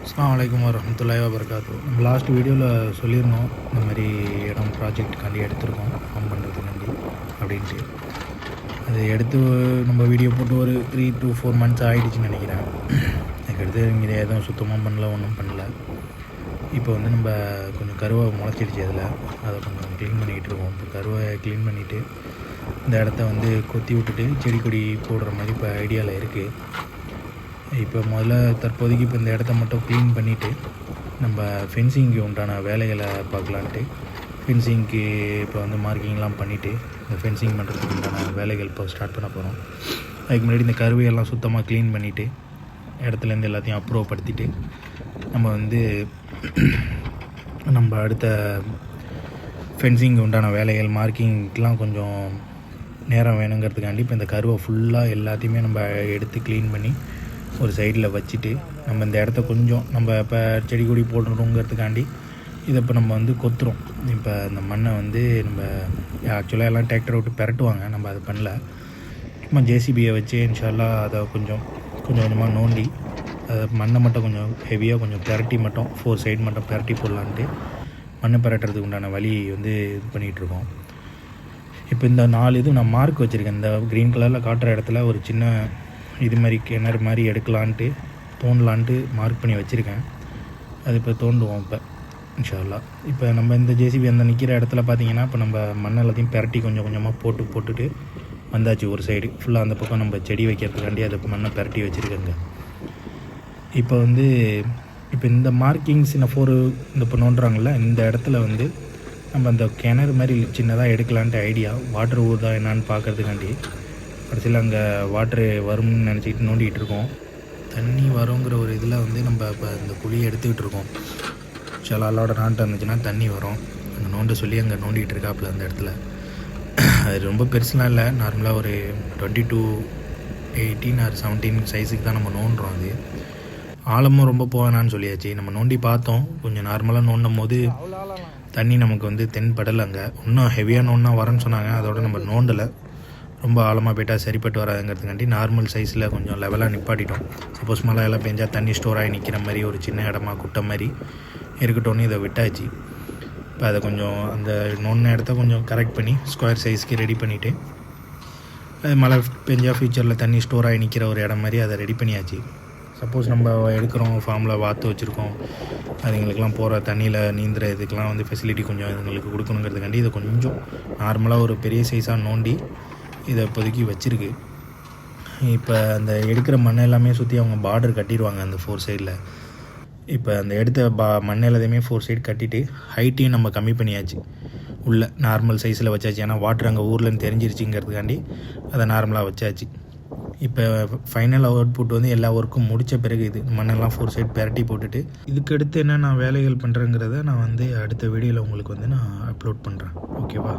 அஸ்ஸலாமு அலைக்கும் வரஹ்மத்துல்லாஹி வபரகாத்துஹு. நம்ம லாஸ்ட் வீடியோவில் சொல்லியிருந்தோம், இந்த மாதிரி இடம் ப்ராஜெக்ட்டுக்காண்டி எடுத்திருக்கோம் ஃபார்ம் பண்ணுறதுக்காண்டி அப்படின்ட்டு. அது எடுத்து நம்ம வீடியோ போட்டு ஒரு 3 to 4 months ஆகிடுச்சின்னு நினைக்கிறேன். அதுக்கடுத்து இங்கே எதுவும் சுத்தமாக பண்ணல, ஒன்றும் பண்ணல. இப்போ வந்து நம்ம கொஞ்சம் கருவை முளைச்சிடுச்சு, அதில் அதை கொஞ்சம் க்ளீன் பண்ணிக்கிட்டு இருக்கோம். இப்போ கருவை க்ளீன் பண்ணிவிட்டு இந்த இடத்த வந்து கொத்தி விட்டுட்டு செடி கொடி போடுற மாதிரி இப்போ ஐடியாவில் இருக்குது. இப்போ முதல்ல தற்போதைக்கு இப்போ இந்த இடத்த மட்டும் க்ளீன் பண்ணிவிட்டு நம்ம ஃபென்சிங்க்கு உண்டான வேலைகளை பார்க்கலான்ட்டு ஃபென்சிங்க்கு இப்போ வந்து மார்க்கிங்லாம் பண்ணிவிட்டு இந்த ஃபென்சிங் பண்ணுறதுக்கு உண்டான வேலைகள் இப்போ ஸ்டார்ட் பண்ண போகிறோம். அதுக்கு முன்னாடி இந்த கருவையெல்லாம் சுத்தமாக க்ளீன் பண்ணிவிட்டு இடத்துலேருந்து எல்லாத்தையும் அப்ரூவ் படுத்திட்டு நம்ம வந்து நம்ம அடுத்த ஃபென்சிங்க்கு உண்டான வேலைகள் மார்க்கிங்க்கெலாம் கொஞ்சம் நேரம் வேணுங்கிறதுக்காண்டி இப்போ இந்த கருவை ஃபுல்லாக எல்லாத்தையுமே நம்ம எடுத்து க்ளீன் பண்ணி ஒரு சைடில் வச்சுட்டு நம்ம இந்த இடத்த கொஞ்சம் நம்ம இப்போ செடி கொடி போடணுங்கிறதுக்காண்டி இதை இப்போ நம்ம வந்து கொத்துறோம். இப்போ இந்த மண்ணை வந்து நம்ம ஆக்சுவலாக எல்லாம் டிராக்டரை விட்டு பெரட்டுவாங்க, நம்ம அது பண்ணல. சும்மா ஜேசிபியை வச்சு இன்ஷால்லா அதை கொஞ்சம் கொஞ்சமாக நோண்டி அதை மண்ணை மட்டும் கொஞ்சம் ஹெவியாக கொஞ்சம் பெரட்டி மட்டும் 4 சைடு மட்டும் பெரட்டி போடலான்ட்டு மண்ணை பெரட்டுறதுக்கு உண்டான வழி வந்து இது பண்ணிகிட்ருக்கோம். இப்போ இந்த 4 இது நான் மார்க் வச்சுருக்கேன். இந்த க்ரீன் கலரில் காட்டுற இடத்துல ஒரு சின்ன இது மாதிரி கிணறு மாதிரி எடுக்கலான்ட்டு தோண்டலான்ட்டு மார்க் பண்ணி வச்சுருக்கேன். அது இப்போ தோண்டுவோம் இப்போ இன்ஷா அல்லாஹ். இப்போ நம்ம இந்த ஜேசிபி அந்த நிற்கிற இடத்துல பார்த்திங்கன்னா இப்போ நம்ம மண் எல்லாத்தையும் பெரட்டி கொஞ்சம் கொஞ்சமாக போட்டுட்டு வந்தாச்சு. ஒரு சைடு ஃபுல்லாக அந்த பக்கம் நம்ம செடி வைக்கிறதுக்காண்டி அதை மண்ணை பெரட்டி வச்சுருக்கேங்க. இப்போ வந்து இப்போ இந்த மார்க்கிங்ஸ் இந்த 4 இந்த இப்போ நோண்டுறாங்கள்ல இந்த இடத்துல வந்து நம்ம அந்த கிணறு மாதிரி சின்னதாக எடுக்கலான்ட்டு ஐடியா. வாட்டர் ஊறுதா என்னான்னு பார்க்குறதுக்காண்டி கடைசியில் அங்கே வாட்ரு வரும்னு நினச்சிக்கிட்டு நோண்டிகிட்டு இருக்கோம். தண்ணி வருங்கிற ஒரு இதில் வந்து நம்ம இப்போ இந்த குழியை எடுத்துக்கிட்டு இருக்கோம். சில ஆளோட நாட்டு இருந்துச்சுன்னா தண்ணி வரும், அங்கே நோண்ட சொல்லி அங்கே நோண்டிகிட்டு இருக்காப்புல அந்த இடத்துல. அது ரொம்ப பெருசுலாம் இல்லை, நார்மலாக ஒரு 20 to 18 or 17 சைஸுக்கு தான் நம்ம நோண்டுறோம். அது ஆழமும் ரொம்ப போவேனான்னு சொல்லியாச்சு. நம்ம நோண்டி பார்த்தோம், கொஞ்சம் நார்மலாக நோண்டும் போது தண்ணி நமக்கு வந்து தென்படலை. அங்கே இன்னும் ஹெவியாக நோண்டினா வரேன்னு சொன்னாங்க, அதோட நம்ம நோண்டலை. ரொம்ப ஆழமாக போய்ட்டால் சரிப்பட்டு வராதுங்கிறதுக்காண்டி நார்மல் சைஸில் கொஞ்சம் லெவலாக நிப்பாட்டிட்டோம். சப்போஸ் மழை எல்லாம் பெஞ்சால் தண்ணி ஸ்டோர் ஆகி நிற்கிற மாதிரி ஒரு சின்ன இடமா குட்டை மாதிரி இருக்கட்டும்னு இதை விட்டாச்சு. இப்போ அதை கொஞ்சம் அந்த நோன்ன இடத்த கொஞ்சம் கரெக்ட் பண்ணி ஸ்கொயர் சைஸ்க்கு ரெடி பண்ணிவிட்டு அது மழை பெஞ்சால் ஃப்யூச்சரில் தண்ணி ஸ்டோர் ஆகி நிற்கிற ஒரு இடம் மாதிரி அதை ரெடி பண்ணியாச்சு. சப்போஸ் நம்ம எடுக்கிறோம் ஃபார்மில் வாத்து வச்சுருக்கோம், அதுங்களுக்கெல்லாம் போகிற தண்ணியில் நீந்துற இதுக்கெலாம் வந்து ஃபெசிலிட்டி கொஞ்சம் இதுங்களுக்கு கொடுக்கணுங்கிறதுக்காண்டி இதை கொஞ்சம் நார்மலாக ஒரு பெரிய சைஸாக நோண்டி இதை இப்போதைக்கு வச்சுருக்கு. இப்போ அந்த எடுக்கிற மண்ணை எல்லாமே சுற்றி அவங்க பார்டர் கட்டிடுவாங்க அந்த 4 சைடில். இப்போ அந்த எடுத்த மண்ணை எல்லாத்தையுமே 4 சைடு கட்டிட்டு ஹைட்டையும் நம்ம கம்மி பண்ணியாச்சு. உள்ள நார்மல் சைஸில் வச்சாச்சு, ஏன்னா வாட்டர் அங்கே ஊர்லேருந்து தெரிஞ்சிருச்சுங்கிறதுக்காண்டி அதை நார்மலாக வச்சாச்சு. இப்போ ஃபைனல் அவுட்புட் வந்து எல்லா ஒர்க்கும் முடித்த பிறகு இது மண்ணெல்லாம் 4 சைடு பெரட்டி போட்டுட்டு இதுக்கடுத்து என்ன நான் வேலைகள் பண்ணுறேங்கிறத நான் வந்து அடுத்த வீடியோவில் உங்களுக்கு வந்து நான் அப்லோட் பண்ணுறேன். ஓகேவா?